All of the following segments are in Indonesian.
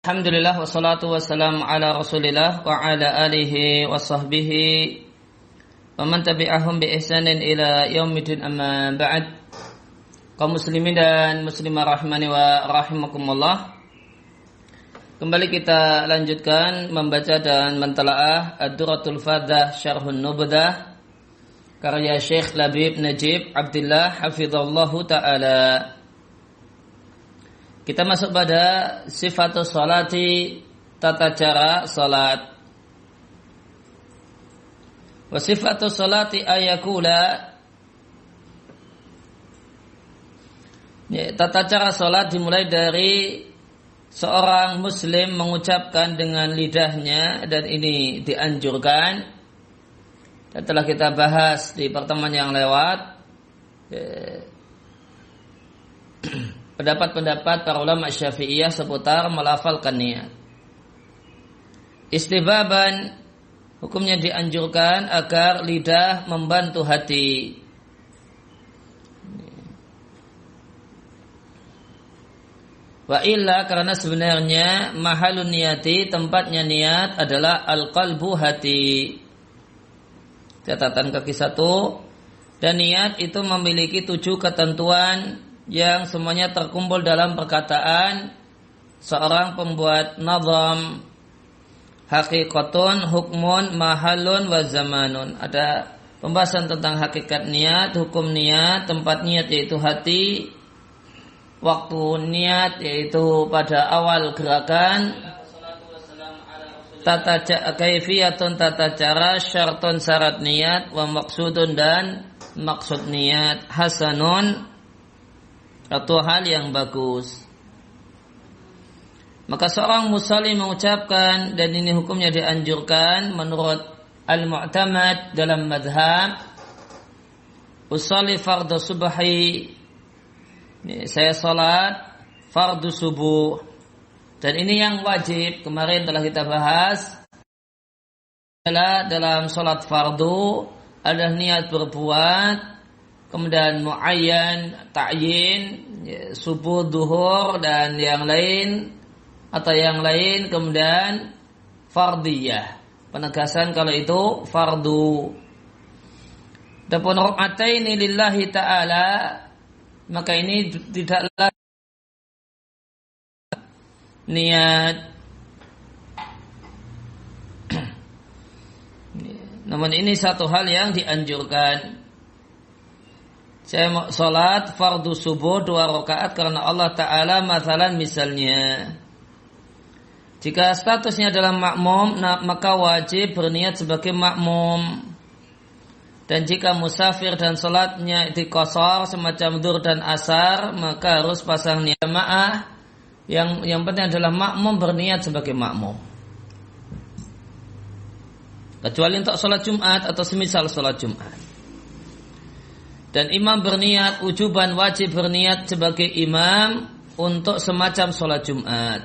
Alhamdulillah wassalatu wassalamu ala Rasulillah wa ala alihi wa sahbihi wa man tabi'ahum bi ihsanin ila yaumidin, amma ba'd. Kaum muslimin dan muslimah rahimani wa rahimakumullah. Kembali kita lanjutkan membaca dan mentelaah Ad-Durratul Fadah Syarhun Nubdah karya Syekh Labib Najib Abdullah hafizallahu ta'ala. Kita masuk pada sifatus salati, tata cara salat. Wa sifatus salati ayakula, tata cara salat dimulai dari seorang muslim mengucapkan dengan lidahnya, dan ini dianjurkan dan telah kita bahas di pertemuan yang lewat. Pendapat-pendapat para ulama Syafi'iyah seputar melafalkan niat. Istihbaban, hukumnya dianjurkan agar lidah membantu hati. Wa illa, karena sebenarnya mahalun niyati, tempatnya niat adalah al-qalbu, hati. Catatan kaki 1. Dan niat itu memiliki 7 ketentuan yang semuanya terkumpul dalam perkataan seorang pembuat nazam, haqiqatun, hukmun, mahalun, wa zamanun. Ada pembahasan tentang hakikat niat, hukum niat, tempat niat yaitu hati, waktu niat yaitu pada awal gerakan, kaifiyatun, tata cara, syartun, syarat niat, wa maksudun, dan maksud niat, hasanun, atau hal yang bagus. Maka seorang musalli mengucapkan, dan ini hukumnya dianjurkan menurut al-mu'tamad dalam madhab, usalli fardhu subhi, saya salat fardhu subuh. Dan ini yang wajib, kemarin telah kita bahas, adalah dalam salat fardhu ada niat berbuat, kemudian muayyan, ta'yin, subuh, duhur, dan yang lain atau yang lain, kemudian fardiyah, penegasan kalau itu fardu. Adapun raka'ataini lillahi ta'ala, maka ini tidaklah niat. Namun ini satu hal yang dianjurkan. Saya mau sholat fardu subuh 2 rakaat karena Allah Ta'ala, masalan misalnya. Jika statusnya adalah makmum, maka wajib berniat sebagai makmum. Dan jika musafir dan sholatnya diqashar semacam dhuhr dan asar, maka harus pasang niat jamaah. Yang penting adalah makmum berniat sebagai makmum. Kecuali untuk sholat Jumat atau semisal sholat Jumat. Dan imam berniat wujuban, wajib berniat sebagai imam untuk semacam sholat Jumat.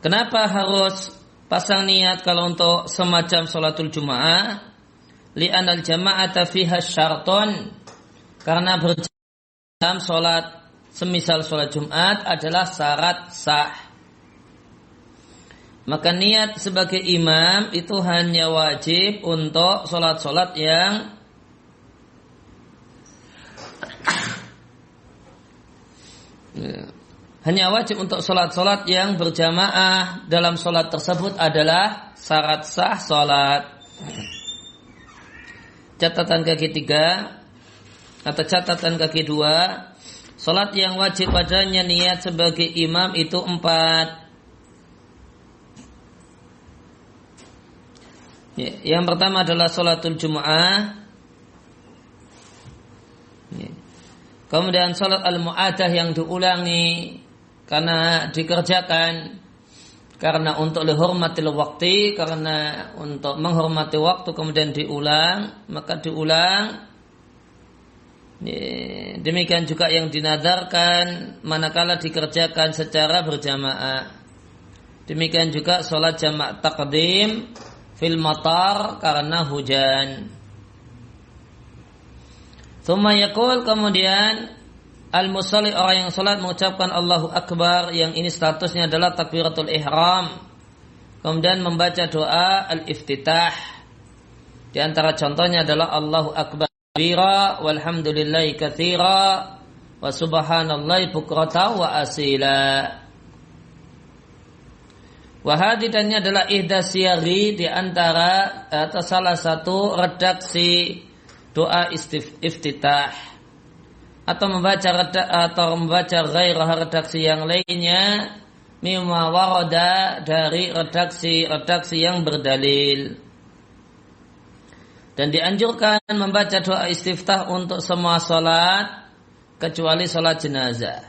Kenapa harus pasang niat kalau untuk semacam sholatul Jum'ah? Li'anal jama'ata fiha syarton, karena berjamaah sholat semisal sholat Jumat adalah syarat sah. Maka niat sebagai imam itu hanya wajib untuk sholat-sholat yang hanya wajib untuk sholat-sholat yang berjamaah. Dalam sholat tersebut adalah syarat sah sholat. Catatan kaki 3 atau catatan kaki 2, sholat yang wajib padanya niat sebagai imam itu 4. Yang pertama adalah sholatul Jum'ah, kemudian sholat al-mu'adah yang diulangi karena dikerjakan karena untuk lihurmatil waqti, karena untuk menghormati waktu kemudian diulang, maka diulang. Demikian juga yang dinadarkan manakala dikerjakan secara berjamaah. Demikian juga sholat jamak taqdim fil matar karena hujan. Tsumma yaqul, kemudian al-musalli, orang yang salat mengucapkan Allahu Akbar, yang ini statusnya adalah takbiratul ihram. Kemudian membaca doa al-iftitah. Di antara contohnya adalah Allahu Akbar kabira walhamdulillahi katsira wa subhanallahi bukrata wa asila. Wahadi, dan ini adalah ihda siyaghi, di antara atau salah satu redaksi doa iftitah, atau membaca ghairah, redaksi yang lainnya, mimma warada, dari redaksi yang berdalil. Dan dianjurkan membaca doa istiftah untuk semua salat kecuali salat jenazah.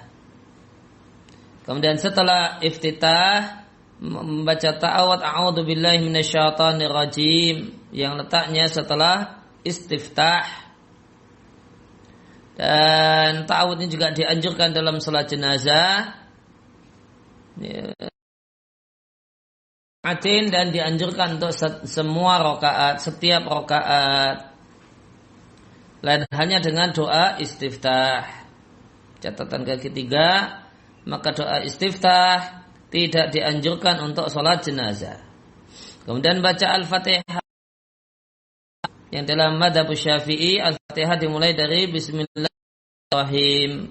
Kemudian setelah iftitah membaca ta'awud a'udzu billahi minasyaitonir rajim, yang letaknya setelah istiftah. Dan ta'awud ini juga dianjurkan dalam salat jenazah. Dan dianjurkan untuk semua rakaat, setiap rakaat, lain hanya dengan doa istiftah. Catatan ketiga, maka doa istiftah tidak dianjurkan untuk salat jenazah. Kemudian baca Al-Fatihah, yang dalam mazhab Syafi'i Al-Fatihah dimulai dari Bismillahirrahmanirrahim,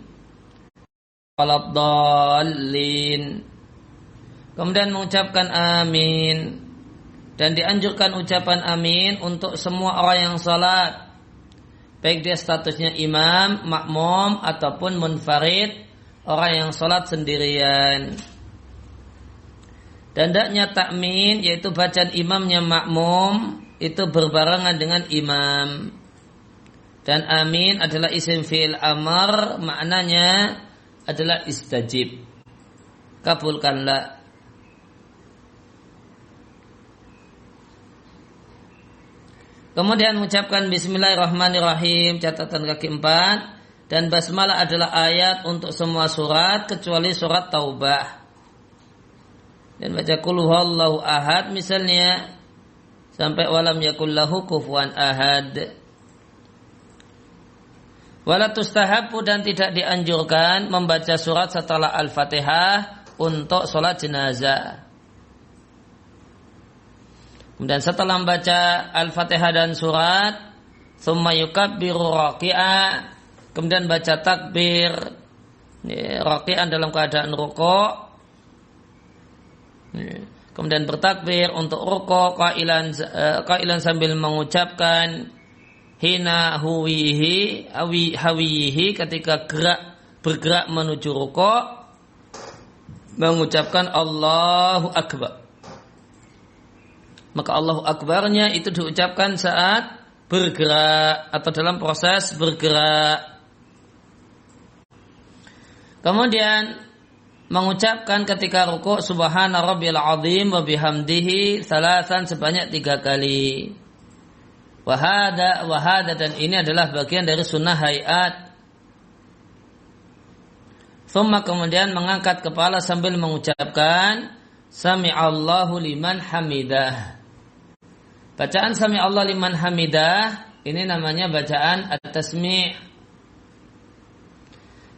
waladdallin. Kemudian mengucapkan amin, dan dianjurkan ucapan amin untuk semua orang yang salat, baik dia statusnya imam, makmum ataupun munfarid, orang yang salat sendirian. Dan hendaknya takmin, yaitu bacaan imamnya makmum, itu berbarengan dengan imam. Dan amin adalah isim fi'il amar, maknanya adalah istajib, kabulkanlah. Kemudian mengucapkan Bismillahirrahmanirrahim, catatan kaki 4. Dan basmalah adalah ayat untuk semua surat kecuali surat Taubah. Dan baca qul huwallahu ahad misalnya sampai walam yakul lahu kufuwan ahad. Wala tustahabbu, dan tidak dianjurkan membaca surat setelah Al-Fatihah untuk salat jenazah. Kemudian setelah membaca Al-Fatihah dan surat, tsumma yukabbiru raki'a, kemudian baca takbir raki'an dalam keadaan rukuk, kemudian bertakbir untuk rukuk, qailan sambil mengucapkan hina hawihi, ketika bergerak menuju rukuk, mengucapkan Allahu Akbar. Maka Allahu Akbarnya itu diucapkan saat bergerak atau dalam proses bergerak. Kemudian mengucapkan ketika rukuk subhana rabbiyal azim wa bihamdihi salasan, sebanyak 3 kali. Wahada, dan ini adalah bagian dari sunnah hayat. Thumma, kemudian mengangkat kepala sambil mengucapkan sami'allahu liman hamidah. Bacaan sami'allahu liman hamidah ini namanya bacaan at-tasmi'.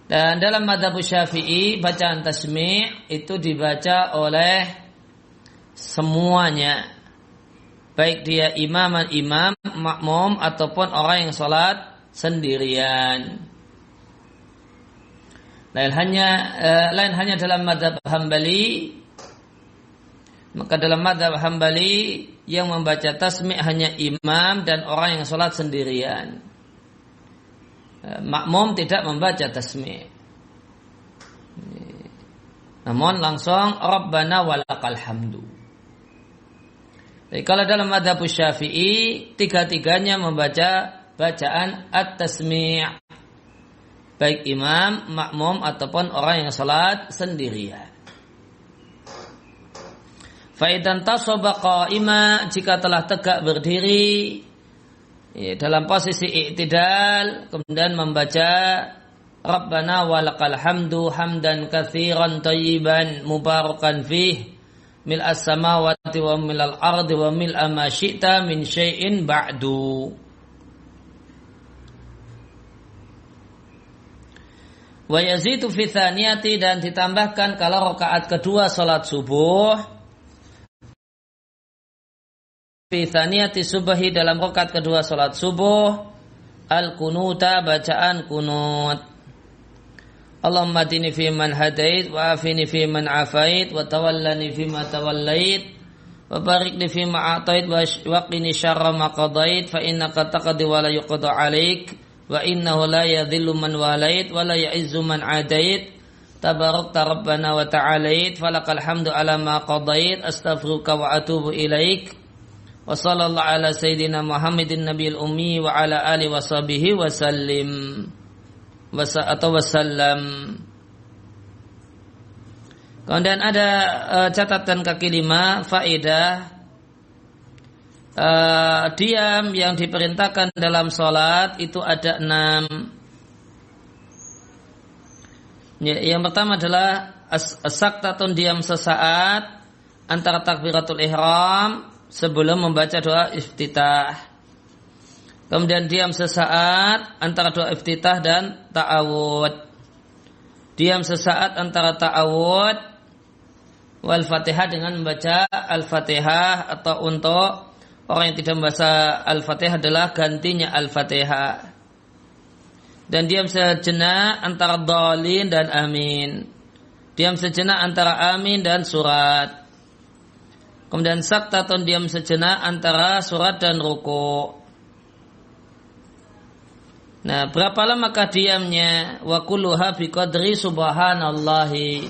Dan dalam mazhab Syafi'i bacaan tasmi' itu dibaca oleh semuanya, baik dia imam, makmum ataupun orang yang salat sendirian. Lain hanya dalam mazhab Hambali. Maka dalam mazhab Hambali yang membaca tasmi' hanya imam dan orang yang salat sendirian. Makmum tidak membaca tasmi'. Namun langsung Rabbana walakal hamdu. Jadi kalau dalam mazhab Syafi'i, 3-tiganya membaca bacaan at-tasmi', baik imam, makmum ataupun orang yang salat sendirian. Faidan tasaba qa'ima, jika telah tegak berdiri dalam posisi i'tidal, kemudian membaca Rabbana walakal hamdu hamdan katsiran thayyiban mubarakan fih mil'as samawati wa mil'al ardi wa mil'a ma syi'ta min syai'in ba'du. Wa yazidu fi tsaniyati, dan ditambahkan kalau rakaat kedua salat subuh, fi tsaniyati subhi, dalam rakaat kedua salat subuh, al-kunuta, bacaan kunut. Allahumma dini fi man hadait, wa afini fi man afait, wa tawallani fi ma tawallait, wa barik li fi ma atait, wa qini syarra ma qadait, fa innaka taqdi wa la yuqda alaik, wa innahu la yadhillu man walait, wa la ya'izzu man adait, tabarakta rabbana wa ta'alait, falakal hamdu ala ma qadait, astaghfiruka wa atubu ilaik, wa sallallahu ala sayyidina Muhammadin nabiyil ummi, wa ala alihi wa sahbihi wa sallim. Atau wasallam. Kemudian ada catatan kaki 5, faedah diam yang diperintahkan dalam sholat itu ada 6. Yang pertama adalah as-saktatun, diam sesaat antara takbiratul ihram sebelum membaca doa iftitah. Kemudian diam sesaat antara doa iftitah dan ta'awud. Diam sesaat antara ta'awud wal fatihah dengan membaca al-fatihah, atau untuk orang yang tidak membaca al-fatihah adalah gantinya al-fatihah. Dan diam sejenak antara dhalin dan amin. Diam sejenak antara amin dan surat. Kemudian saktatun, diam sejenak antara surat dan ruku'. Nah, berapa lamakah diamnya? Wa kulluha biqadri subhanallahi.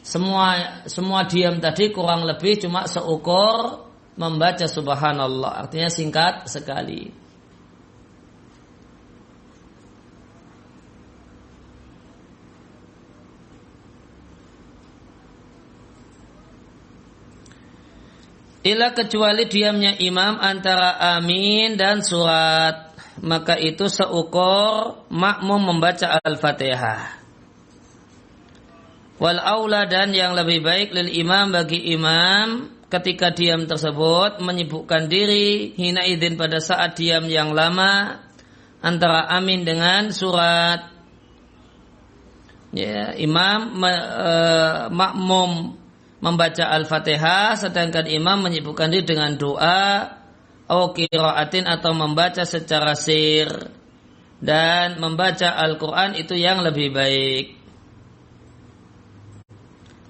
Semua diam tadi kurang lebih cuma seukur membaca subhanallah. Artinya singkat sekali. Ila, kecuali diamnya imam antara amin dan surat, maka itu seukur makmum membaca al-fatihah. Wal aula, dan yang lebih baik lil imam, bagi imam ketika diam tersebut menyibukkan diri hina idzin, pada saat diam yang lama antara amin dengan surat. Ya, imam makmum membaca al-fatihah, sedangkan imam menyibukkan diri dengan doa au qiraatin, atau membaca secara sir, dan membaca Al-Quran itu yang lebih baik.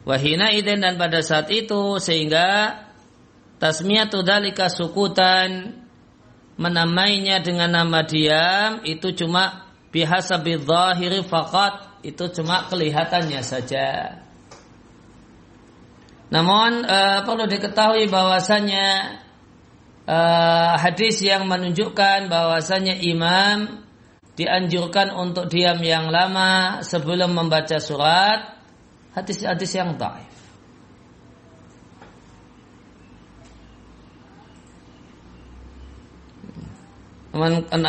Wahina idzin, dan pada saat itu, sehingga tasmiyatu dzalika sukutan, menamainya dengan nama diam itu cuma bihasabi dzahiri faqat, itu cuma kelihatannya saja. Namun perlu diketahui bahwasanya hadis yang menunjukkan bahwasanya imam dianjurkan untuk diam yang lama sebelum membaca surat, hadis-hadis yang dhaif.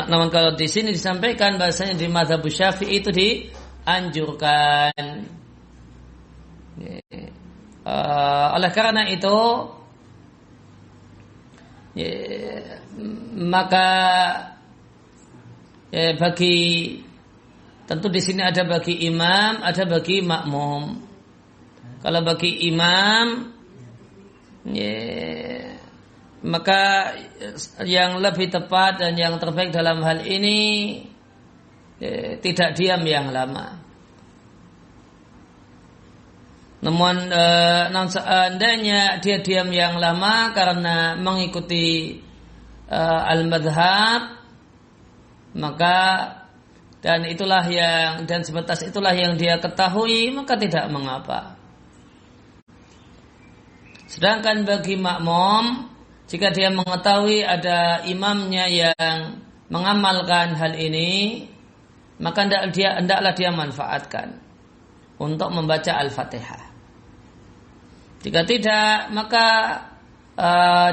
Namun kalau di sini disampaikan bahwasanya di mazhab Syafi'i itu dianjurkan. Oleh karena itu, maka bagi, tentu di sini ada bagi imam, ada bagi makmum. Kalau bagi imam, maka yang lebih tepat dan yang terbaik dalam hal ini tidak diam yang lama. Namun seandainya dia diam yang lama karena mengikuti al-madhhab, maka dan sebatas itulah yang dia ketahui, maka tidak mengapa. Sedangkan bagi makmum, jika dia mengetahui ada imamnya yang mengamalkan hal ini, maka hendaklah dia manfaatkan untuk membaca Al-Fatihah. Jika tidak, maka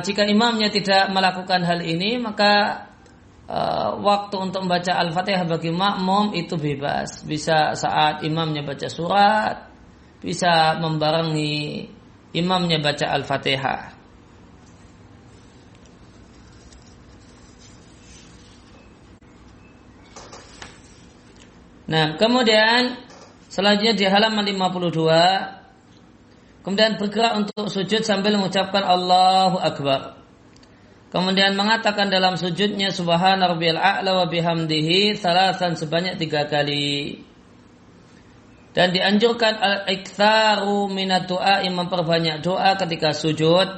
jika imamnya tidak melakukan hal ini, maka waktu untuk membaca Al-Fatihah bagi makmum itu bebas. Bisa saat imamnya baca surat, bisa membarengi imamnya baca Al-Fatihah. Nah, kemudian selanjutnya di halaman 52, kemudian bergerak untuk sujud sambil mengucapkan Allahu Akbar. Kemudian mengatakan dalam sujudnya Subhana rabbiyal a'la wa bihamdihi salasan sebanyak 3 kali. Dan dianjurkan al-iktsaru minad du'a, memperbanyak doa ketika sujud.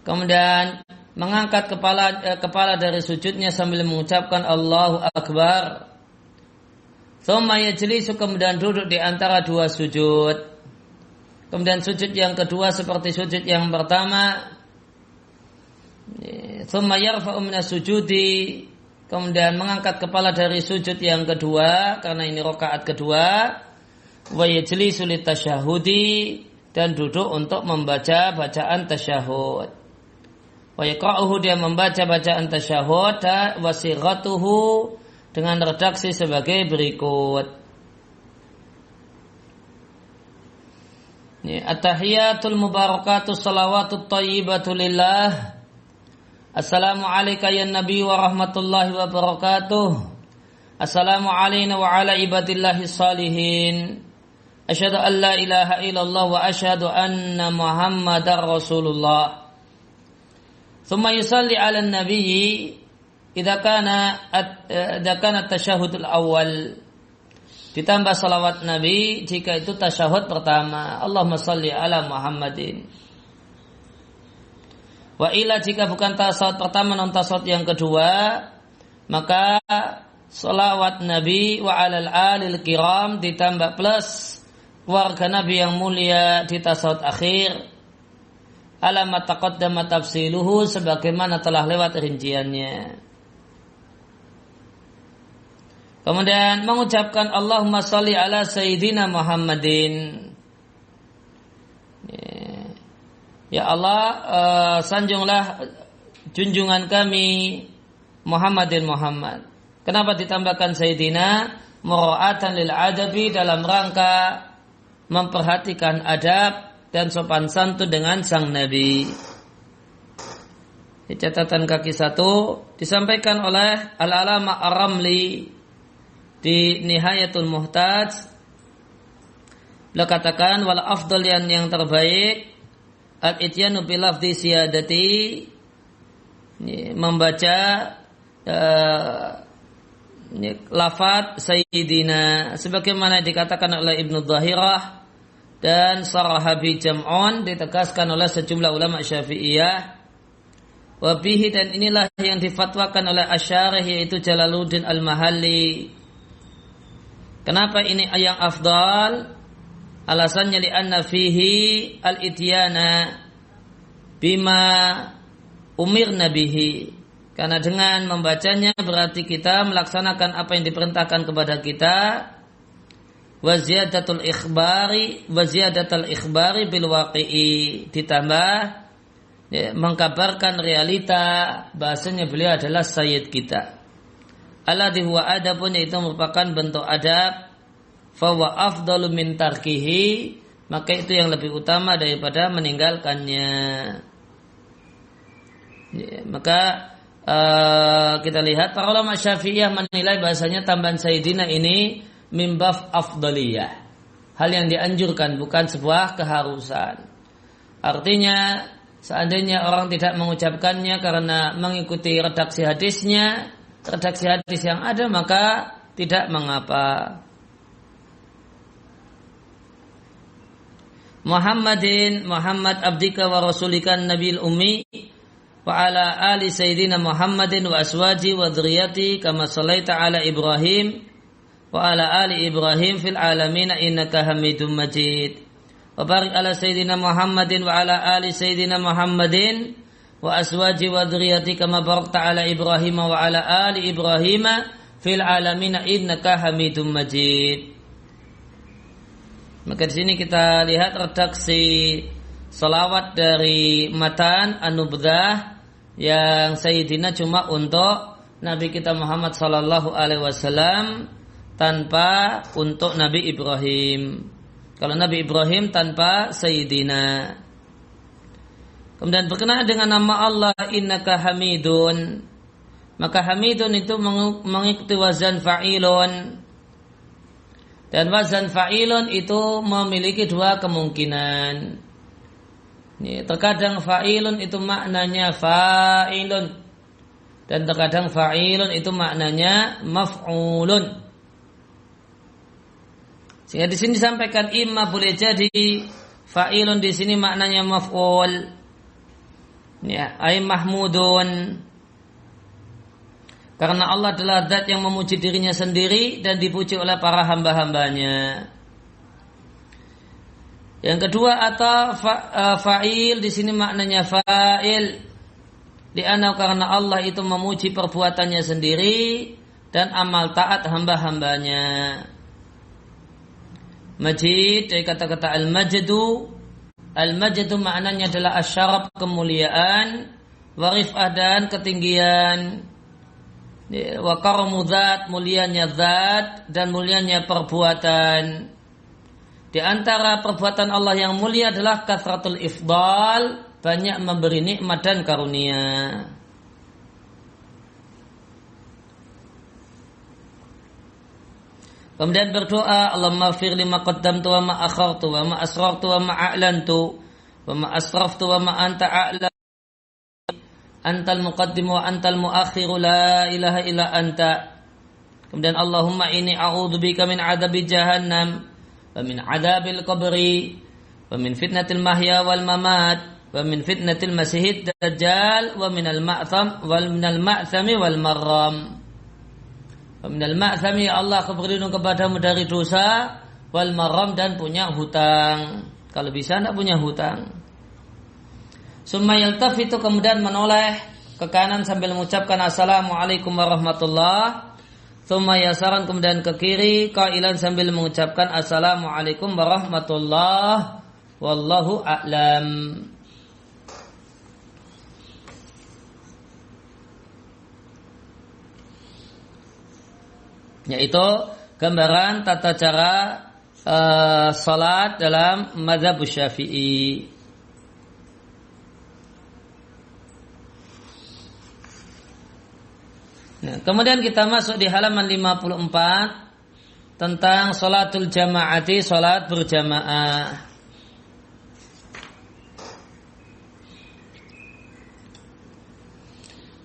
Kemudian mengangkat kepala dari sujudnya sambil mengucapkan Allahu Akbar. Tsumma yajlisu, kemudian duduk di antara 2 sujud. Kemudian sujud yang kedua seperti sujud yang pertama. Tsumma yarfa'u minas sujudi, kemudian mengangkat kepala dari sujud yang kedua karena ini rakaat kedua. Wa yajlisu litasyahudi, dan duduk untuk membaca bacaan tasyahud. Wa yaqra'uhu, dia membaca bacaan tasyahud, wa sighatuhu, dengan redaksi sebagai berikut. At-tahiyatul mubarakatus salawatut thayyibatu lillah. Assalamu alayka ya Nabi wa rahmatullahi wa barakatuh. Assalamu alayna wa ala ibadillahi salihin. Asyhadu an la ilaha illallah wa asyhadu anna Muhammadar Rasulullah. Thumma yusalli ala nabiyyi idza kana tasyahudul awal. Ditambah salawat Nabi jika itu tasyahud pertama. Allahumma salli ala Muhammadin. Wa ila, jika bukan tasyahud pertama non tasyahud yang kedua, maka salawat Nabi wa alal alil kiram ditambah plus keluarga Nabi yang mulia di tasyahud akhir. Alamat taqaddama tafsiluhu, sebagaimana telah lewat rinciannya. Kemudian mengucapkan Allahumma salli ala Sayyidina Muhammadin. Ya Allah, sanjunglah junjungan kami Muhammadin Muhammad. Kenapa ditambahkan Sayyidina? Mura'atan lil adabi, dalam rangka memperhatikan adab dan sopan santun dengan sang Nabi. Di catatan kaki 1 disampaikan oleh Al-Alama Ar-Ramli di Nihayatul Muhtaj. Beliau katakan wal afdal, yang terbaik, al-ityanu bil lafzi siyadati, membaca lafaz Sayyidina sebagaimana dikatakan oleh Ibnu Dhahirah dan Sarahabi Jam'un, ditegaskan oleh sejumlah ulama Syafi'iyah. Wabihi, dan inilah yang difatwakan oleh Asy'arih, yaitu Jalaluddin Al-Mahalli. Kenapa ini yang afdal? Alasannya li'anna fihi al-ityana bima umirna bihi, karena dengan membacanya berarti kita melaksanakan apa yang diperintahkan kepada kita. Wa ziyadatul ikhbari bil waqi'i, ditambah mengkabarkan realita bahasanya beliau adalah sayyid kita. Alladhi huwa adabun, yaitu merupakan bentuk adab. Fawa afdalu min tarkihi, maka itu yang lebih utama daripada meninggalkannya. Maka kita lihat para ulama Syafi'iyah menilai bahasanya tambahan Sayyidina ini mimbaf afdaliyah, hal yang dianjurkan, bukan sebuah keharusan. Artinya seandainya orang tidak mengucapkannya karena mengikuti redaksi hadis yang ada, maka tidak mengapa. Muhammadin, Muhammad abdika wa rasulika nabil ummi, wa ala ali sayyidina Muhammadin wa aswaji wa dzurriyyati kama shallaita ala Ibrahim wa ala ali Ibrahim fil alamin innaka Hamidum Majid. Wa barik ala sayyidina Muhammadin wa ala ali sayyidina Muhammadin wa aswaji wa dzurriyyati kama barakta ala Ibrahim wa ala ali Ibrahim fil alamin innaka Hamidum Majid. Maka di sini kita lihat redaksi salawat dari matan An-Nubdah yang Sayyidina cuma untuk Nabi kita Muhammad sallallahu alaihi wasallam, tanpa untuk Nabi Ibrahim. Kalau Nabi Ibrahim tanpa Sayyidina. Kemudian berkenaan dengan nama Allah innaka Hamidun, maka Hamidun itu mengikuti wazan fa'ilun, Dan wazan fa'ilun itu memiliki dua kemungkinan. Terkadang fa'ilun itu maknanya fa'ilun, dan terkadang fa'ilun itu maknanya maf'ulun. Sehingga di sini disampaikan imma boleh jadi fa'ilun di sini maknanya maf'ul, ya, ay mahmudun, karena Allah adalah zat yang memuji dirinya sendiri dan dipuji oleh para hamba-hambanya. Yang kedua, atau fa'il di sini maknanya fa'il, karena Allah itu memuji perbuatannya sendiri dan amal taat hamba-hambanya. Majid dari kata-kata al-majdu. Al-majdu maknanya adalah asyaraf, kemuliaan, warifah dan ketinggian, wa karamu dzat, mulianya zat dan mulianya perbuatan. Di antara perbuatan Allah yang mulia adalah kathratul ifdal, banyak memberi nikmat dan karunia. Kemudian berdoa, Allahumma ighfir lima qaddamtu wa ma akhartu wa ma asrartu wa ma a'lantu wa ma asraftu wa ma anta a'lam. Antal muqaddim wa antal muakhiru la ilaha illa anta. Kemudian Allahumma inni a'udzubika min adzabi jahannam wa min adzabil qabri wa min fitnatil mahya wal mamat wa min fitnatil masihid dajjal wa minal ma'tham wal minal ma'thami wal marram. Wa minal ma'thami, ya Allah, aku berlindung kepadamu dari dosa, wal marram, dan punya hutang. Kalau bisa tidak punya hutang. Summa yaltafitu, kemudian menoleh ke kanan sambil mengucapkan assalamualaikum warahmatullah. Summa yasaran, kemudian ke kiri qailan sambil mengucapkan assalamualaikum warahmatullah. Wallahu a'lam. Yaitu gambaran tata cara salat dalam mazhab Syafi'i. Nah, kemudian kita masuk di halaman 54 tentang salatul jamaati, salat berjamaah.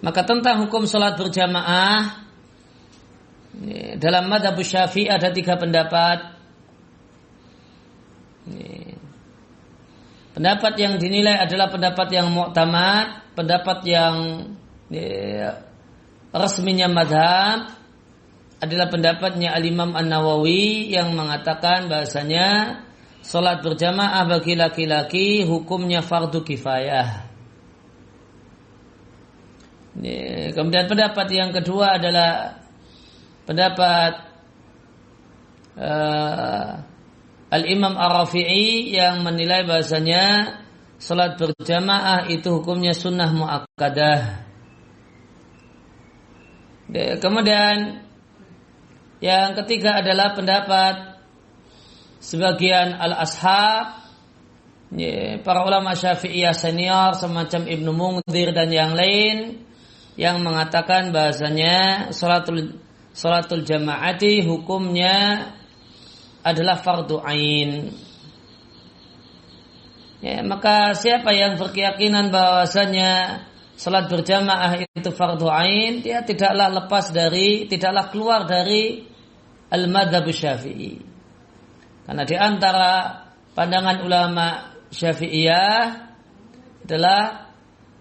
Maka tentang hukum salat berjamaah, dalam mazhab Syafi'i ada 3 pendapat. Pendapat yang dinilai adalah pendapat yang mu'tamad, pendapat yang resminya mazhab adalah pendapatnya Al-Imam An-Nawawi yang mengatakan bahasanya salat berjamaah bagi laki-laki hukumnya fardu kifayah. Kemudian pendapat yang kedua adalah pendapat Al-Imam Ar-Rafi'i yang menilai bahasanya salat berjamaah itu hukumnya sunnah muakkadah. Kemudian yang ketiga adalah pendapat sebagian al-ashab, para ulama Syafi'iyah senior semacam Ibnu Munzir dan yang lain, yang mengatakan bahasanya salatul jamaati hukumnya adalah fardu ain. Maka siapa yang berkeyakinan bahwasanya salat berjamaah itu fardu ain, dia tidaklah keluar dari al-madzhab Syafi'i. Karena di antara pandangan ulama Syafi'iyah adalah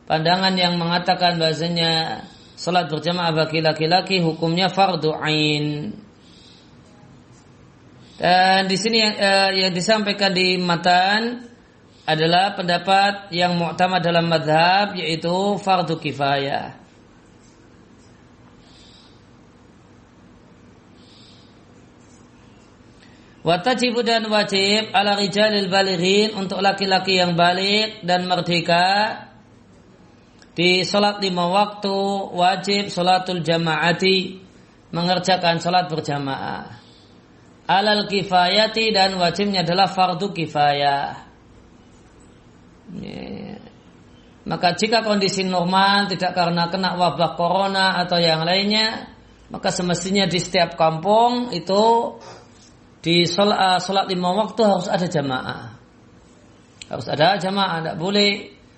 pandangan yang mengatakan bahasanya salat berjamaah bagi laki-laki hukumnya fardu ain. Dan di sini yang disampaikan di matan adalah pendapat yang mu'tamad dalam mazhab, yaitu fardu kifayah. Watajibu, dan wajib ala rijalil balighin, untuk laki-laki yang baligh dan merdeka, di salat 5 waktu wajib salatul jamaati, mengerjakan salat berjamaah. Alal kifayati, dan wajibnya adalah fardu kifayah. Maka jika kondisi normal, tidak karena kena wabah corona atau yang lainnya, maka semestinya di setiap kampung itu di sholat 5 waktu harus ada jamaah. Harus ada jamaah, tidak boleh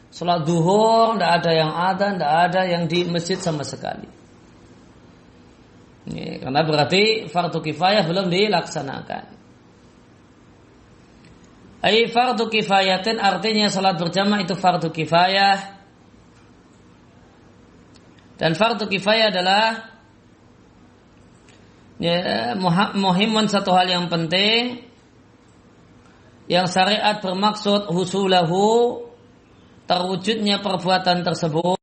sholat duhur, tidak ada yang adzan, tidak ada yang di masjid sama sekali. Ini, karena berarti fardu kifayah belum dilaksanakan. Ai fardu kifayatin artinya sholat berjamaah itu fardu kifayah. Dan fardu kifayah adalah muhimmun, satu hal yang penting yang syariat bermaksud husulahu, terwujudnya perbuatan tersebut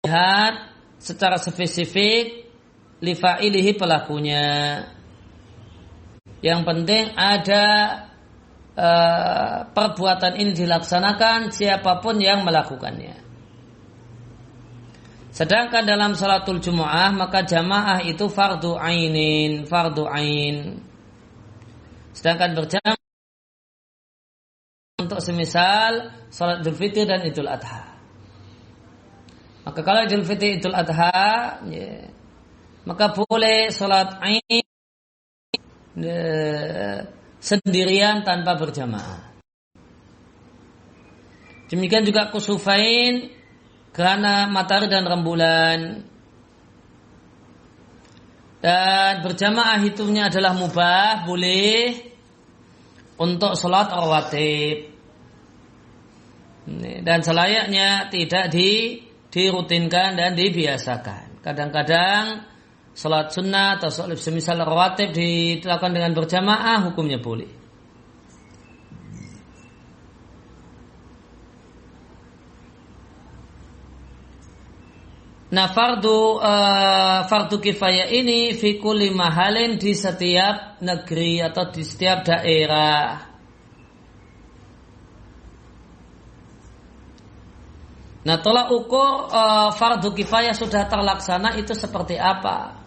lihat secara spesifik li fa'ilihi, pelakunya. Yang penting ada perbuatan ini dilaksanakan siapapun yang melakukannya. Sedangkan dalam salatul Jumu'ah maka jamaah itu fardu ainin, fardu ain. Sedangkan berjamaah untuk semisal salat Idul Fitri dan Idul Adha. Maka kalau Idul Fitri Idul Adha, ya, maka boleh salat ain sendirian tanpa berjamaah. Demikian juga kusufain, gerhana matahari dan rembulan. Dan berjamaah hitungnya adalah mubah, boleh untuk sholat rawatib. Dan selayaknya tidak dirutinkan dan dibiasakan. Kadang-kadang sholat sunnah atau sholat semisal rawatib dilakukan dengan berjamaah, hukumnya boleh. Nah, fardu kifayah ini fi kulli mahalin, di setiap negeri atau di setiap daerah. Nah, tolak ukur fardu kifayah sudah terlaksana itu seperti apa?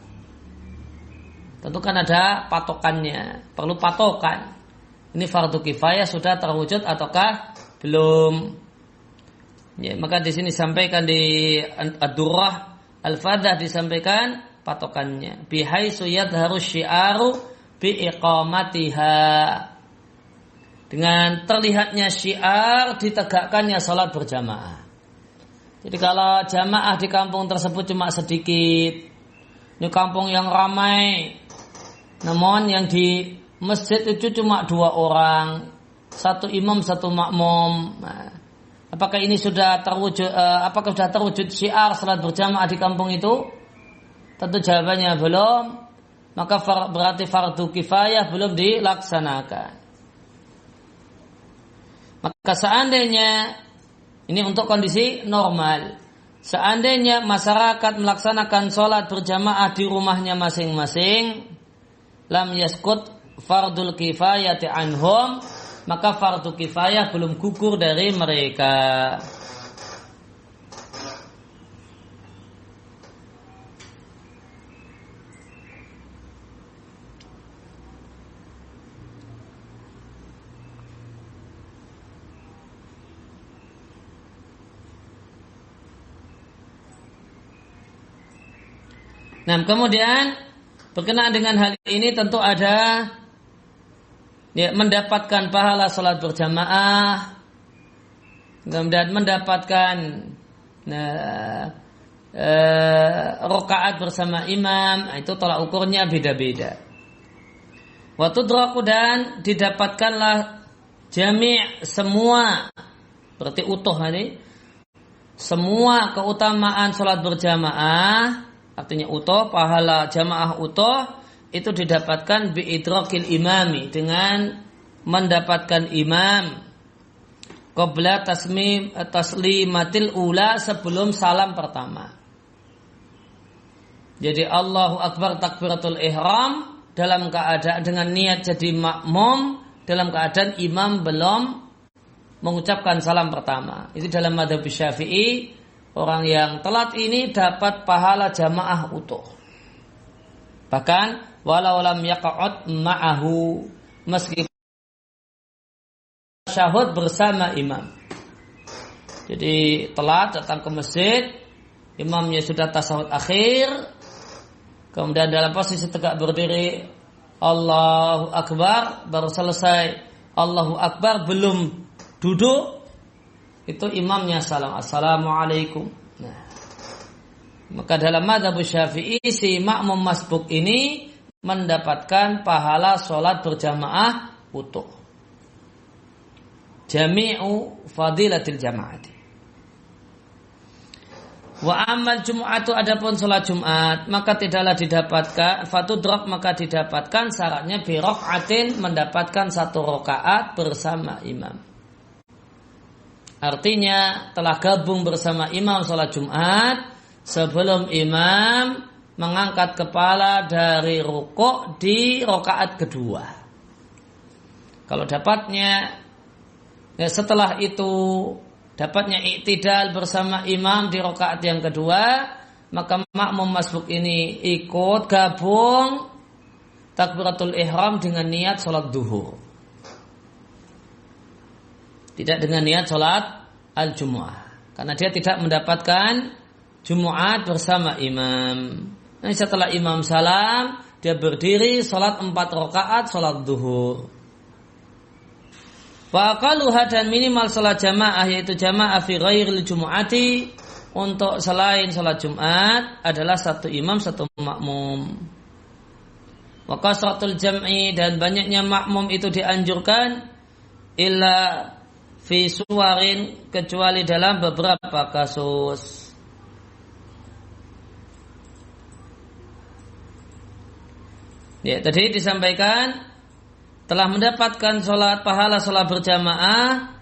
Tentu kan ada patokannya, perlu patokan. Ini fardu kifayah sudah terwujud ataukah belum? Ya, maka di sini sampaikan di Ad-Durrah Al-Fadah disampaikan patokannya. Bihaisu yadharu syi'aru biiqamatiha. Dengan terlihatnya syiar ditegakkannya salat berjamaah. Jadi kalau jamaah di kampung tersebut cuma sedikit, ini kampung yang ramai, namun yang di masjid itu cuma 2 orang, 1 imam 1 makmum. Nah, apakah ini sudah terwujud? Apakah sudah terwujud syiar salat berjamaah di kampung itu? Tentu jawabannya belum. Maka berarti fardu kifayah belum dilaksanakan. Maka seandainya ini untuk kondisi normal, seandainya masyarakat melaksanakan sholat berjamaah di rumahnya masing-masing, lam yaskut fardul kifayati anhum, maka fardu kifayah belum gugur dari mereka. Nah, kemudian berkenaan dengan hal ini tentu ada mendapatkan pahala salat berjamaah, kemudian mendapatkan rakaat bersama imam, itu tolak ukurnya beda-beda. Wa tudraku, dan didapatkanlah jami' semua, berarti utuh ini, semua keutamaan salat berjamaah, artinya utuh, pahala jamaah utuh itu didapatkan biidrakil imami, dengan mendapatkan imam qabla taslimatil ula, sebelum salam pertama. Jadi Allahu Akbar takbiratul ihram dalam keadaan dengan niat jadi makmum, dalam keadaan imam belum mengucapkan salam pertama. Itu dalam mazhab Syafi'i, orang yang telat ini dapat pahala jamaah utuh. Bahkan walau lam yaqa'ud ma'ahu, meskipun syahud bersama imam. Jadi telat datang ke masjid, imamnya sudah tasyahud akhir, kemudian dalam posisi tegak berdiri Allahu Akbar, baru selesai Allahu Akbar, belum duduk, itu imamnya salam, Assalamualaikum. Nah, maka dalam mazhab Syafi'i si makmum masbuk ini mendapatkan pahala sholat berjamaah utuh. Jami'u fadilatil jama'ati. Wa amal jum'atu, adapun sholat Jumat, maka tidaklah didapatkan fatudrak, maka didapatkan syaratnya bi raka'atin, mendapatkan 1 rakaat bersama imam. Artinya telah gabung bersama imam sholat Jumat sebelum imam mengangkat kepala dari rukuk di rakaat kedua. Kalau dapatnya setelah itu dapatnya i'tidal bersama imam di rakaat yang kedua, maka makmum masbuk ini ikut gabung takbiratul ihram dengan niat sholat duhur, tidak dengan niat sholat al-jumu'ah, karena dia tidak mendapatkan Jumat bersama imam. Nah, setelah imam salam, dia berdiri sholat 4 rakaat sholat duhur. Wa aqalluha, dan minimal salat jamaah, yaitu jamaah fi ghairil jumu'ati, untuk selain salat Jumat adalah 1 imam 1 makmum. Wa kasratul jam'i, dan banyaknya makmum itu dianjurkan illa fi suwarin, kecuali dalam beberapa kasus. Ya, tadi disampaikan telah mendapatkan pahala sholat berjamaah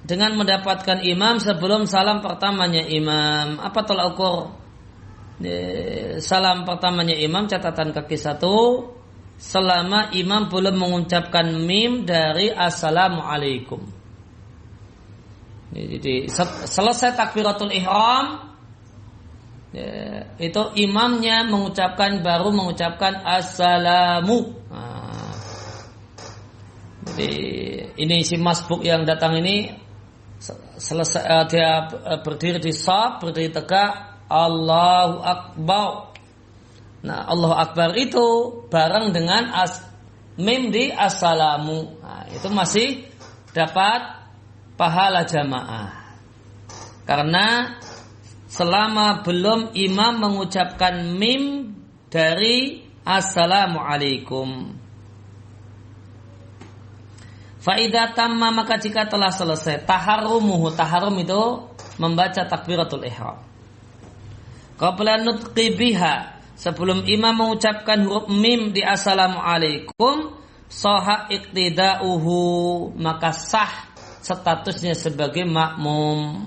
dengan mendapatkan imam sebelum salam pertamanya imam. Apa tolak ukur salam pertamanya imam? Catatan kaki 1, selama imam belum mengucapkan mim dari assalamualaikum. Jadi selesai takbiratul ihram, itu imamnya baru mengucapkan assalamu. Jadi ini si masbuk yang datang ini selesai dia berdiri di shaf, berdiri tegak, Allahu Akbar. Nah, Allahu Akbar itu bareng dengan mim di assalamu. Nah, itu masih dapat pahala jamaah. Karena selama belum imam mengucapkan mim dari assalamualaikum. Fa'idha tamma, maka jika telah selesai taharrumuhu, taharrum itu membaca takbiratul ihram, qabla nutqi biha, sebelum imam mengucapkan huruf mim di assalamualaikum, sahha iqtida'uhu, maka sah statusnya sebagai makmum.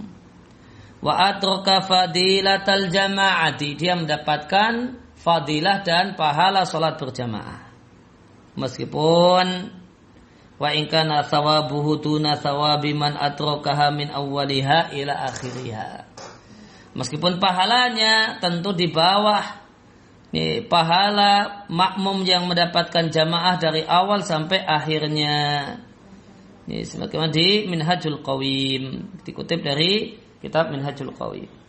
Wa adraka fadilatal jama'ati, dia mendapatkan fadilah dan pahala salat berjamaah, meskipun wa in kana thawabuhu tuna thawabi man adrakaha min awwaliha ila akhiriha, meskipun pahalanya tentu di bawah pahala makmum yang mendapatkan jamaah dari awal sampai akhirnya. Ini sebagaimana di Minhajul Qawim, dikutip dari kitab Minhajul Qawim.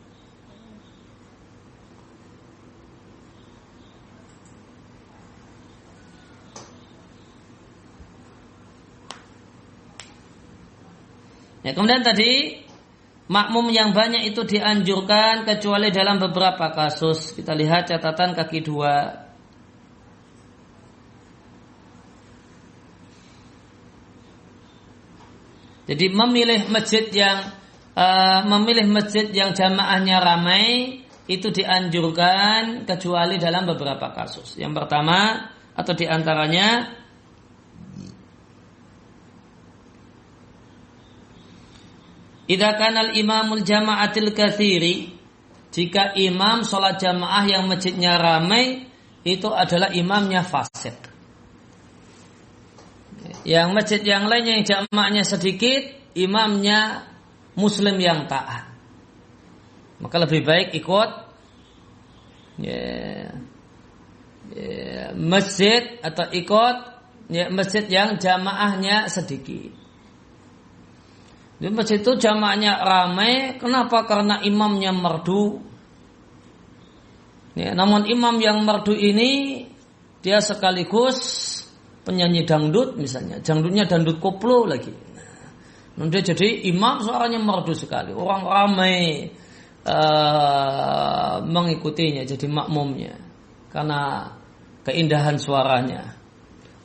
Ya, kemudian tadi makmum yang banyak itu dianjurkan kecuali dalam beberapa kasus. Kita lihat catatan kaki 2. Jadi memilih masjid yang jamaahnya ramai itu dianjurkan kecuali dalam beberapa kasus. Yang pertama atau diantaranya, idza kana al-imamul jama'atil katsiri, jika imam sholat jamaah yang masjidnya ramai itu adalah imamnya fasik. Yang masjid yang lainnya yang jamaahnya sedikit, imamnya muslim yang taat, maka lebih baik ikut masjid atau ikut masjid yang jamaahnya sedikit. Di masjid itu jamaahnya ramai, kenapa? Karena imamnya merdu. Ya, namun imam yang merdu ini dia sekaligus penyanyi dangdut misalnya, dangdutnya dangdut koplo lagi. Nah, dia jadi imam, suaranya merdu sekali, orang ramai mengikutinya, jadi makmumnya karena keindahan suaranya.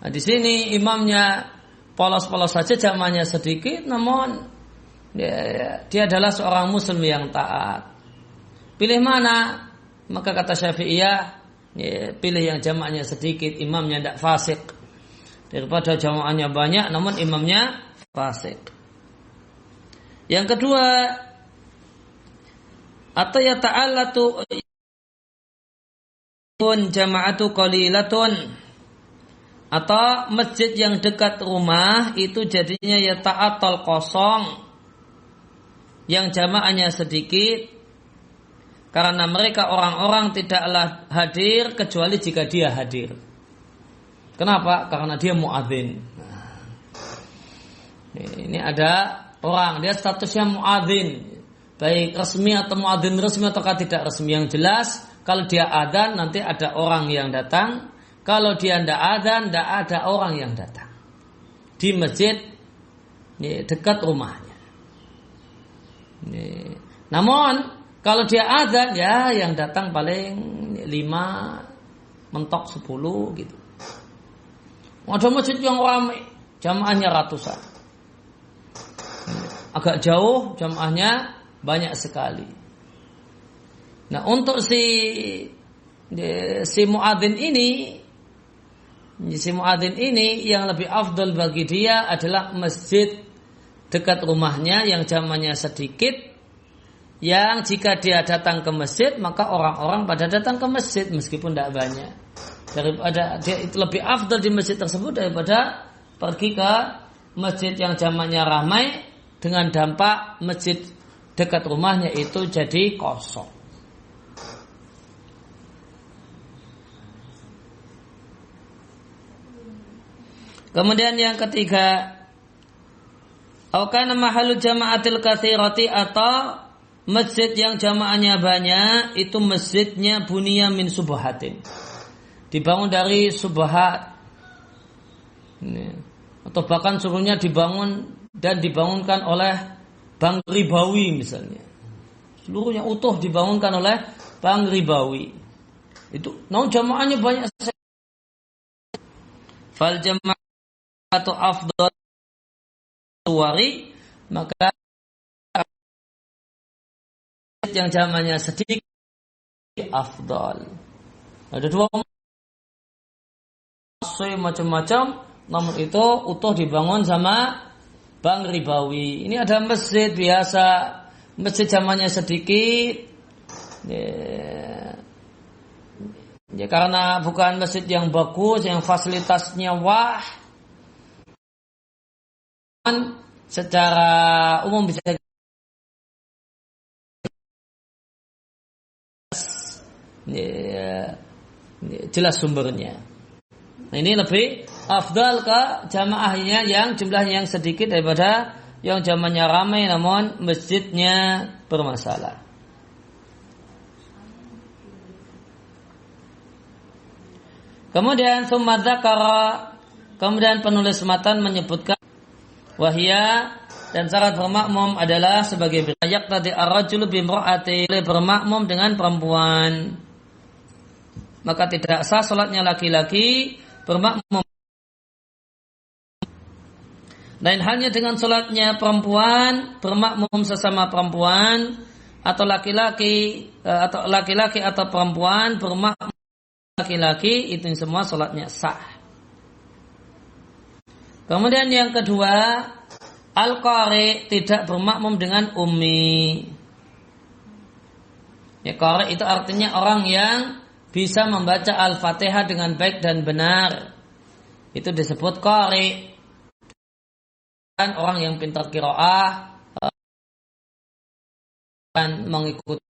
Nah, di sini imamnya polos-polos saja, jamaahnya sedikit, namun dia adalah seorang muslim yang taat. Pilih mana? Maka kata Syafi'iyah, pilih yang jamaahnya sedikit, imamnya tidak fasik, daripada jamaahnya banyak namun imamnya fasik. Yang kedua, atau ya ta'allatu jama'atu qalilatun, atau masjid yang dekat rumah itu jadinya ya ta'atal kosong, yang jamaahnya sedikit, karena mereka orang-orang tidaklah hadir kecuali jika dia hadir. Kenapa? Karena dia muadzin. Ini ada orang, dia statusnya muadzin, baik resmi atau muadzin resmi ataukah tidak resmi. Yang jelas kalau dia adzan nanti ada orang yang datang. Kalau dia tidak adzan, tidak ada orang yang datang di masjid dekat rumahnya. Namun kalau dia adzan, ya yang datang paling 5, mentok 10 gitu. Ada masjid yang ramai, jamaahnya ratusan. Agak jauh, jamaahnya banyak sekali. Nah, untuk si muadzin ini yang lebih afdal bagi dia adalah masjid dekat rumahnya yang jamaahnya sedikit, yang jika dia datang ke masjid maka orang-orang pada datang ke masjid meskipun tidak banyak. Daripada dia itu lebih afdal di masjid tersebut daripada pergi ke masjid yang jamaahnya ramai dengan dampak masjid dekat rumahnya itu jadi kosong. Kemudian yang ketiga, kana mahallu jama'atil katsirati, atau masjid yang jamaahnya banyak itu masjidnya buniya min subhatin, dibangun dari subhat, atau bahkan suruhnya dibangun dan dibangunkan oleh bank ribawi misalnya, seluruhnya utuh dibangunkan oleh bank ribawi. Itu namun jamaahnya banyak. Fal jamaah atau afdal suwari, maka yang jamaahnya sedikit afdal. Ada dua macam-macam, namun itu utuh dibangun sama bank ribawi. Ini ada masjid biasa, masjid jamaahnya sedikit, ya karena bukan masjid yang bagus, yang fasilitasnya wah, secara umum bisa jelas sumbernya. Nah, ini lebih afdal ke jamaahnya yang jumlahnya yang sedikit daripada yang jamaahnya ramai namun masjidnya bermasalah. Kemudian kemudian penulis matan menyebutkan wahya, dan syarat bermakmum adalah sebagai berayat tadi ar-rajulu bimra'ati, bermakmum dengan perempuan. Maka tidak sah salatnya laki-laki bermakmum. Lain halnya dengan salatnya perempuan bermakmum sesama perempuan, atau laki-laki atau perempuan bermakmum laki-laki, itu semua salatnya sah. Kemudian yang kedua, al-qari, tidak bermakmum dengan ummi. Ya, qari itu artinya orang yang bisa membaca Al-Fatihah dengan baik dan benar. Itu disebut qari. Dan orang yang pintar qiraah dan mengikuti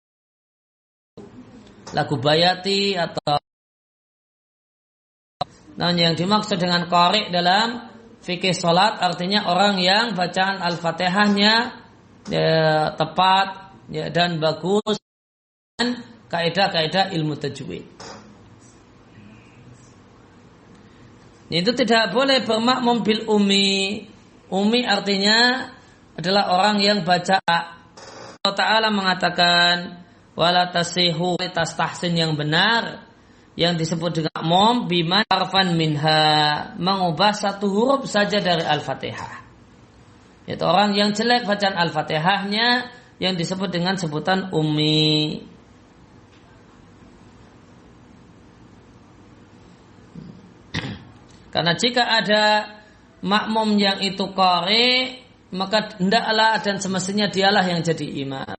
lagu bayati atau. Nah, yang dimaksud dengan qari dalam fikih salat artinya orang yang bacaan Al-Fatihahnya tepat dan bagus, dan kaidah-kaidah ilmu tajwid. Itu tidak boleh bermakmum bil ummi. Ummi artinya adalah orang yang baca. Allah Ta'ala mengatakan wala tasihu kualitas tahsin yang benar yang disebut dengan makmum biman harfan minha, mengubah satu huruf saja dari Al-Fatihah. Itu orang yang jelek bacaan Al-Fatihahnya yang disebut dengan sebutan ummi. Karena jika ada makmum yang itu qari, maka hendaklah dan semestinya dialah yang jadi imam.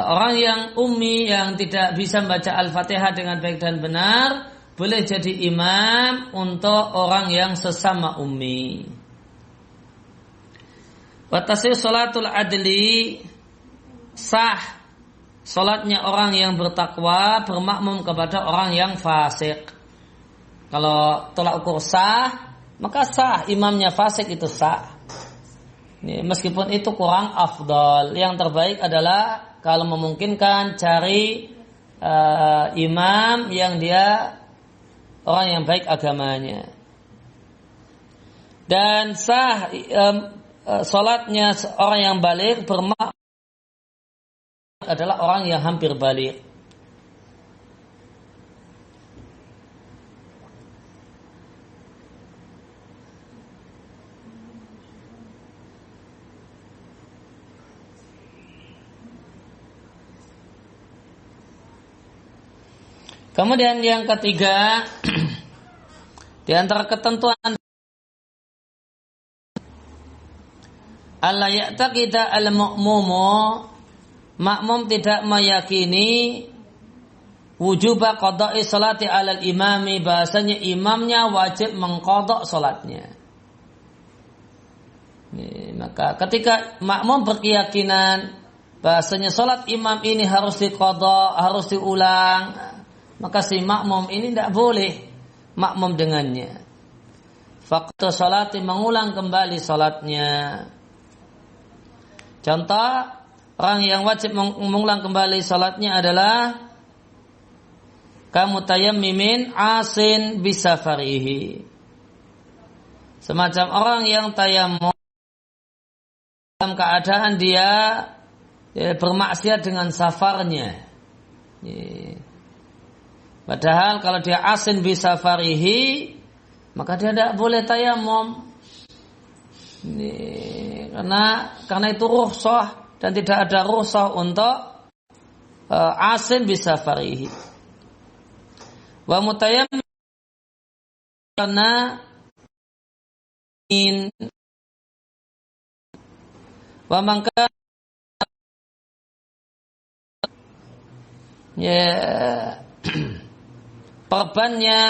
Orang yang ummi yang tidak bisa membaca Al-Fatihah dengan baik dan benar boleh jadi imam untuk orang yang sesama ummi. Batasnya salatul adli, sah salatnya orang yang bertakwa bermakmum kepada orang yang fasik. Kalau tolak ukur sah, maka sah, imamnya fasik itu sah. Meskipun itu kurang afdal, yang terbaik adalah kalau memungkinkan cari imam yang dia orang yang baik agamanya. Dan sah salatnya orang yang baligh bermakmum adalah orang yang hampir baligh. Kemudian yang ketiga, di antara ketentuan alla ya'taqida al-mu'mumu, makmum tidak meyakini wujuba qada'i salati 'alal imami, bahasanya imamnya wajib mengqadha salatnya. Maka ketika makmum berkeyakinan bahasanya salat imam ini harus diqadha, harus diulang, maka si makmum ini tidak boleh makmum dengannya. Fakta salati, mengulang kembali salatnya. Contoh, orang yang wajib mengulang kembali salatnya adalah kamutayammimin asin bisafarihi. Semacam orang yang tayammum dalam keadaan dia bermaksiat dengan safarnya. Padahal kalau dia asin bisafarihi, maka dia tidak boleh tayammum. Karena itu rukhsah dan tidak ada rukhsah untuk asin bisafarihi. Wa mutayammim karena wa mangka perbannya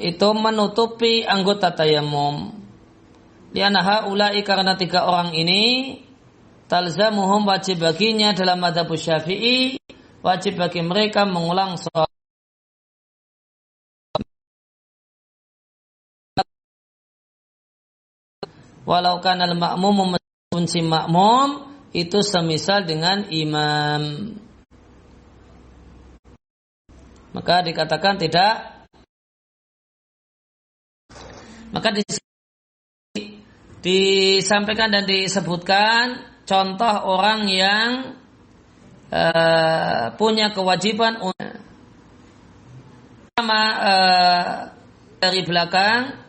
itu menutupi anggota tayamum. Lianna haula'i, karena tiga orang ini talzamuhum, wajib baginya dalam mazhab Syafi'i, wajib bagi mereka mengulang salat walau kana al-ma'mum, meskipun si makmum itu semisal dengan imam. Maka dikatakan tidak. Maka disampaikan dan disebutkan contoh orang yang punya kewajiban dari belakang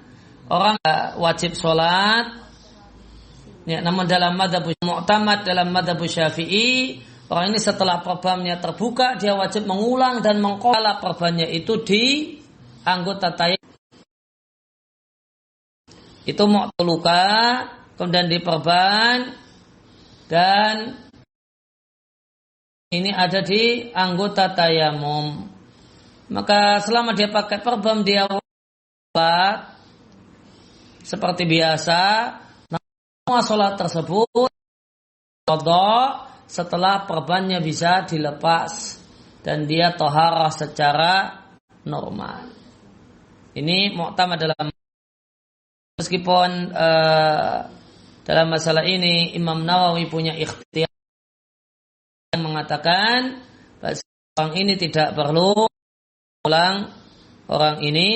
orang wajib sholat, ya, namun dalam madzhab mu'tamad, dalam madzhab Syafi'i, orang ini setelah perbannya terbuka dia wajib mengulang dan mengqala perbannya itu di anggota tayammum. Itu mu'taluka, kemudian diperban, dan ini ada di anggota tayamum. Maka selama dia pakai perban, dia sholat seperti biasa. Semua sholat tersebut qadha setelah perbannya bisa dilepas dan dia toharah secara normal. Ini mu'tamad dalam, meskipun dalam masalah ini Imam Nawawi punya ikhtiyar yang mengatakan orang ini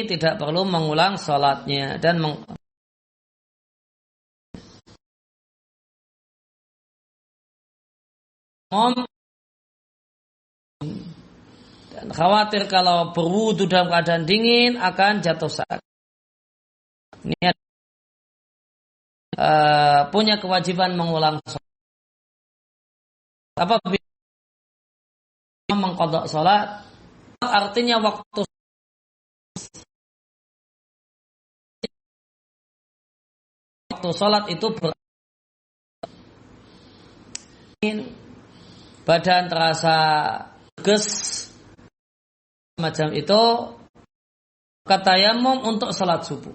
tidak perlu mengulang salatnya dan dan khawatir kalau berwudu dalam keadaan dingin akan jatuh sakit. Ini punya kewajiban mengulang salat. Apabila mengqadha salat artinya waktu salat itu badan terasa ges macam itu, tayamum untuk salat subuh.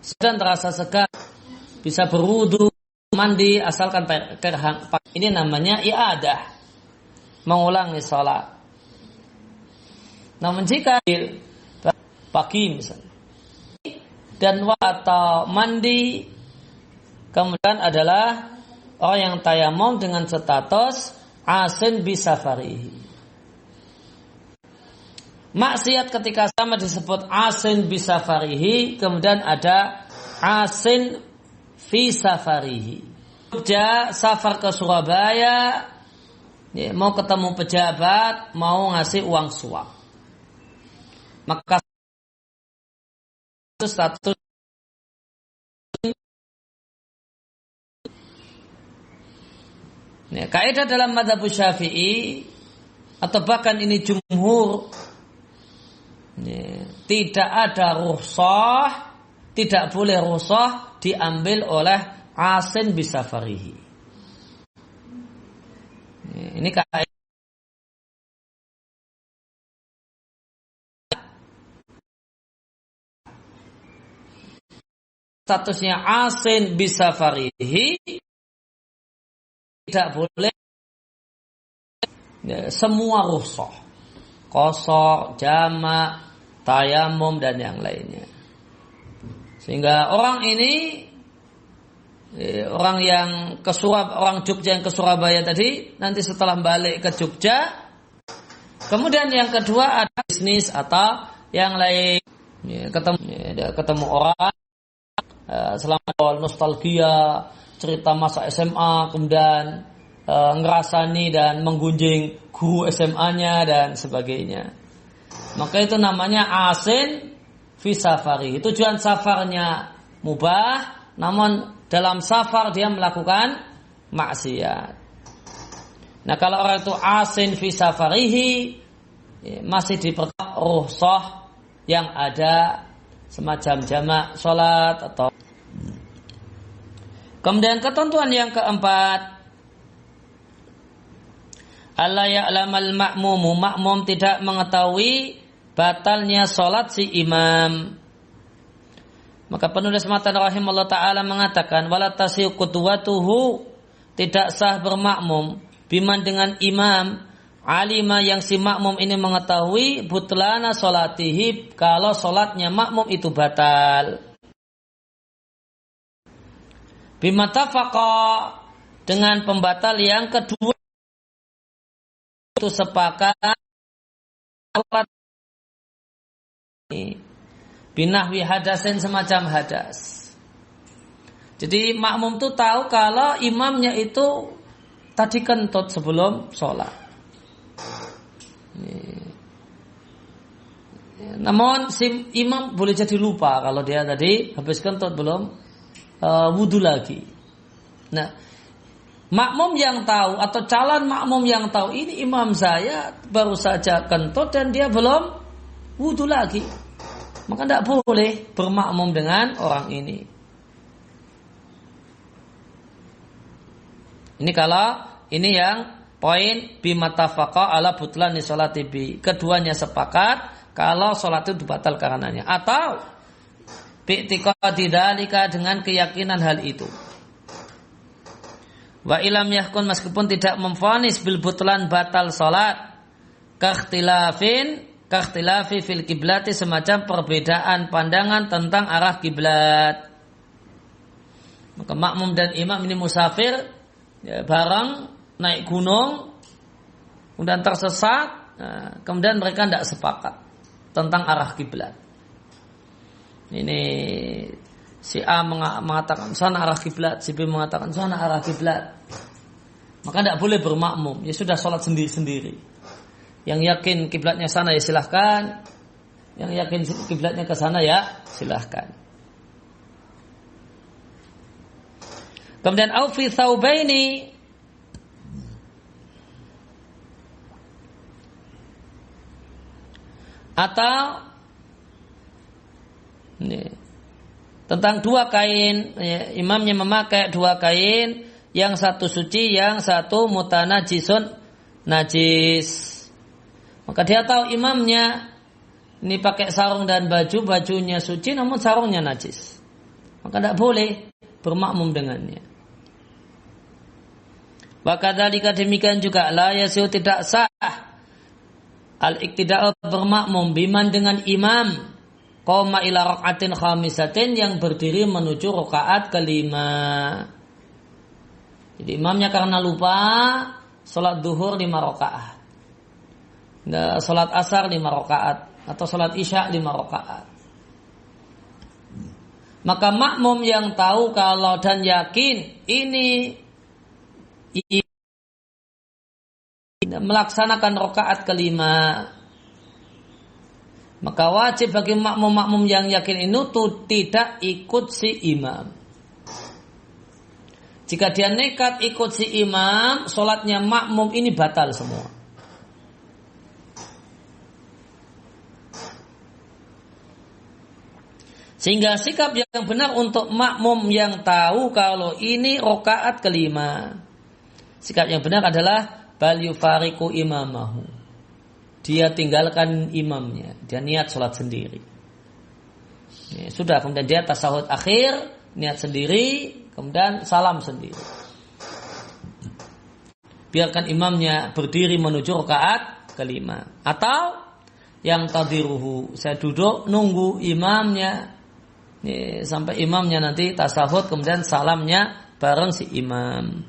Sedang terasa segar, bisa berwudu, mandi asalkan terhang. Ini namanya i'adah, mengulangi salat. Namun jika pagi misalnya dan atau mandi kemudian adalah orang yang tayamum dengan status asin bisafarihi. Maksiat ketika sama disebut asin bisafarihi, kemudian ada asin fi safarihi. Jogja safar ke Surabaya, ya, mau ketemu pejabat, mau ngasih uang suap, maka status ya, kaidah dalam mazhab Syafi'i atau bahkan ini jumhur, ya, tidak ada rukhsah, tidak boleh rukhsah diambil oleh asin bisafarihi. Ya, ini kaidah statusnya asin bisafarihi, tidak boleh ya, semua rukhsah, qasar, jamak, tayamum dan yang lainnya. Sehingga orang ini orang yang orang Jogja yang ke Surabaya tadi nanti setelah balik ke Jogja, kemudian yang kedua ada bisnis atau yang lain, ya, ketemu orang selama nostalgia cerita masa SMA, kemudian ngerasani dan menggunjing guru SMA-nya dan sebagainya. Maka itu namanya asin fi safari. Tujuan safarnya mubah, namun dalam safar dia melakukan maksiat. Nah, kalau orang itu asin fi safarihi, ya, masih diperlukan rukhsah yang ada semacam jamak salat atau. Kemudian ketentuan yang keempat, alla ya'lamal ma'mumu, makmum tidak mengetahui batalnya salat si imam. Maka penulis matan rahimahullah ta'ala mengatakan, wala tasihu qudwatuhu, tidak sah bermakmum biman dengan imam, alima yang si makmum ini mengetahui butlana salatihi, kalau salatnya makmum itu batal. Bimatafaqa, dengan pembatal yang kedua itu sepakat binahwi hadasin, semacam hadas. Jadi makmum itu tahu kalau imamnya itu tadi kentut sebelum sholat. Namun si imam boleh jadi lupa kalau dia tadi habis kentut belum wudu lagi. Nah, makmum yang tahu atau calon makmum yang tahu ini imam saya baru saja kentut dan dia belum wudu lagi, maka tidak boleh bermakmum dengan orang ini. Ini kalau ini yang poin bimatafaqa ala butlani sholati bi, keduanya sepakat kalau sholat itu batal karenanya, atau bi'tiqadi dzalika, dengan keyakinan hal itu. Wa ilam yahkun, meskipun tidak memvonis bil butlan batal salat, kakhtilafi fil kiblati, semacam perbedaan pandangan tentang arah kiblat. Maka makmum dan imam ini musafir, ya, bareng naik gunung kemudian tersesat, kemudian mereka tidak sepakat tentang arah kiblat. Ini si A mengatakan sana arah kiblat, si B mengatakan sana arah kiblat. Maka tidak boleh bermakmum. Ya sudah sholat sendiri-sendiri. Yang yakin kiblatnya sana ya silahkan. Yang yakin kiblatnya ke sana ya silahkan. Kemudian au fi thawbaini, atau ini, tentang dua kain, ya, imamnya memakai dua kain, yang satu suci, yang satu mutanajisun, najis. Maka dia tahu imamnya ini pakai sarung dan bajunya suci, namun sarungnya najis. Maka tidak boleh bermakmum dengannya. Wakadzalika demikian juga la yasihu, tidak sah al-iktida'u bermakmum biman dengan imam qoma ila rakaatin khamisatin, yang berdiri menuju rakaat kelima. Jadi imamnya karena lupa sholat duhur 5 rakaat, sholat asar 5 rakaat, atau sholat isya 5 rakaat. Maka makmum yang tahu kalau dan yakin ini melaksanakan rakaat kelima, maka wajib bagi makmum yang yakin itu tidak ikut si imam. Jika dia nekat ikut si imam, sholatnya makmum ini batal semua. Sehingga sikap yang benar untuk makmum yang tahu kalau ini rakaat kelima, sikap yang benar adalah bal yufariqu imamahu. Dia tinggalkan imamnya, dia niat sholat sendiri. Ya, sudah, kemudian dia tasahud akhir, niat sendiri, kemudian salam sendiri. Biarkan imamnya berdiri menuju rakaat kelima. Atau yang tadiruhu, saya duduk nunggu imamnya sampai imamnya nanti tasahud, kemudian salamnya bareng si imam.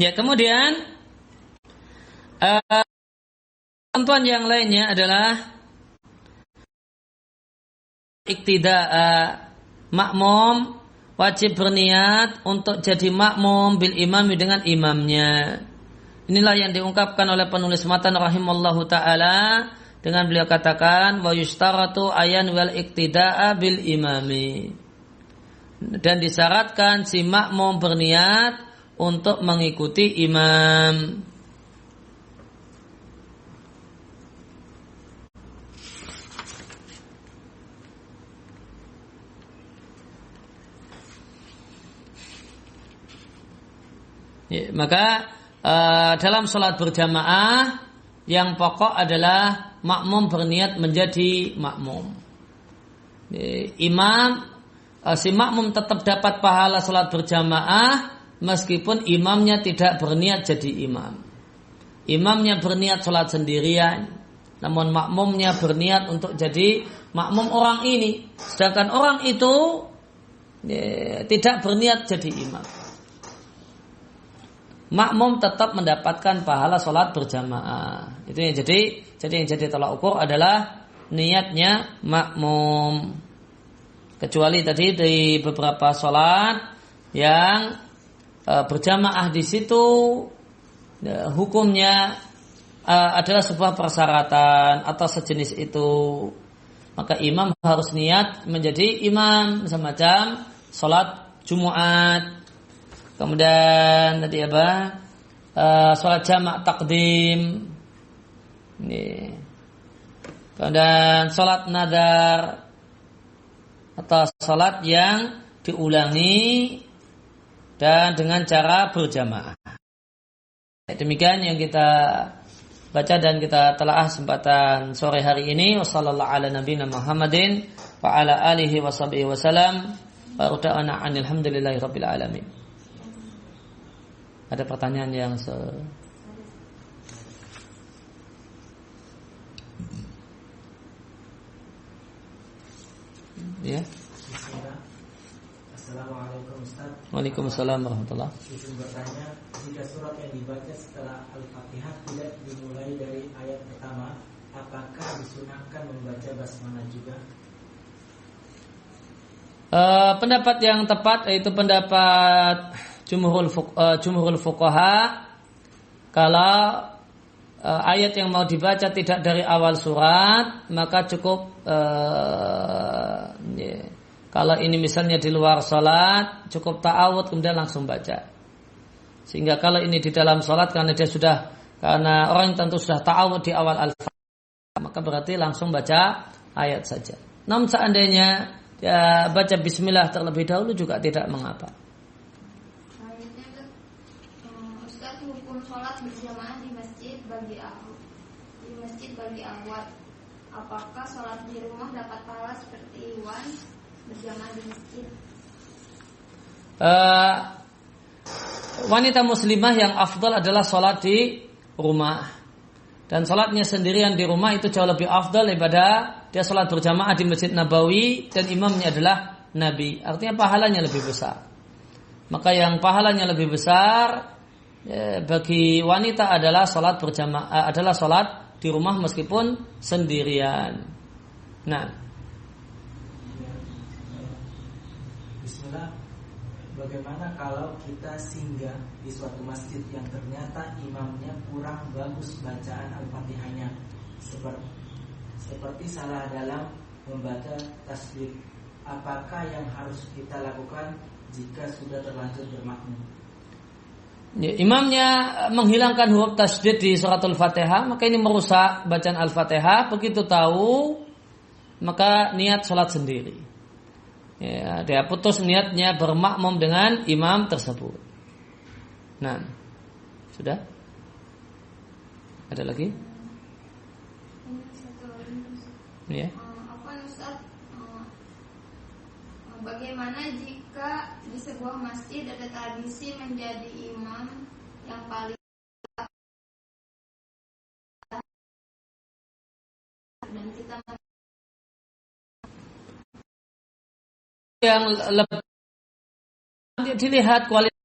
Ya, kemudian ketentuan yang lainnya adalah iktida'a, makmum wajib berniat untuk jadi makmum bil imami, dengan imamnya. Inilah yang diungkapkan oleh penulis matan rahimallahu taala dengan beliau katakan wa yustaratu ayan wal iktida'a bil imami, dan disyaratkan si makmum berniat untuk mengikuti imam. Ya, maka dalam sholat berjamaah yang pokok adalah makmum berniat menjadi makmum. Imam, si makmum tetap dapat pahala sholat berjamaah meskipun imamnya tidak berniat jadi imam. Imamnya berniat sholat sendirian, namun makmumnya berniat untuk jadi makmum orang ini, sedangkan orang itu tidak berniat jadi imam. Makmum tetap mendapatkan pahala sholat berjamaah. Itu yang jadi tolak ukur adalah niatnya makmum. Kecuali tadi di beberapa sholat yang berjamaah di situ hukumnya adalah sebuah persyaratan atau sejenis itu, maka imam harus niat menjadi imam, semacam sholat Jumat, kemudian tadi sholat jamak takdim, kemudian sholat nadar atau sholat yang diulangi dan dengan cara berjamaah. Demikian yang kita baca dan kita telaah kesempatan sore hari ini. Wassallallahu ala nabiyina Muhammadin wa ala alihi washabihi wasallam. Wa ruta'ana alhamdulillahi rabbil alamin. Ada pertanyaan yang Ya. Assalamualaikum Ustaz. Waalaikumsalam warahmatullahi. Izin bertanya, jika surat yang dibaca setelah Al-Fatihah tidak dimulai dari ayat pertama, apakah disunahkan membaca basmalah juga? Pendapat yang tepat yaitu pendapat jumhurul fuqaha, kalau ayat yang mau dibaca tidak dari awal surat, maka cukup kalau ini misalnya di luar salat, cukup ta'awud kemudian langsung baca. Sehingga kalau ini di dalam salat, karena orang tentu sudah ta'awud di awal Al-Fatihah, maka berarti langsung baca ayat saja. Namun seandainya ya baca bismillah terlebih dahulu juga tidak mengapa. Ustaz, hukum sholat berjamaah di masjid bagi awat, apakah sholat di rumah dapat pahala seperti iwan berjamaah di masjid? Wanita muslimah yang afdal adalah sholat di rumah, dan sholatnya sendirian di rumah itu jauh lebih afdal daripada dia sholat berjamaah di Masjid Nabawi dan imamnya adalah Nabi. Artinya pahalanya lebih besar. Maka yang pahalanya lebih besar bagi wanita adalah sholat berjamaah, adalah sholat di rumah meskipun sendirian. Nah, Bismillah. Bagaimana kalau kita singgah di suatu masjid yang ternyata imamnya kurang bagus bacaan Al-Fatihahnya, seperti salah dalam membaca tasbih? Apakah yang harus kita lakukan jika sudah terlanjur bermakmum? ya, imamnya menghilangkan huruf tasydid di suratul Fatihah, maka ini merusak bacaan Al-Fatihah. Begitu tahu, maka niat sholat sendiri. Ya, dia putus niatnya bermakmum dengan imam tersebut. Nah, sudah? Ada lagi? Ya. Bagaimana jika di sebuah masjid ada tradisi menjadi imam yang paling dan kita Yang lebih dilihat kualitas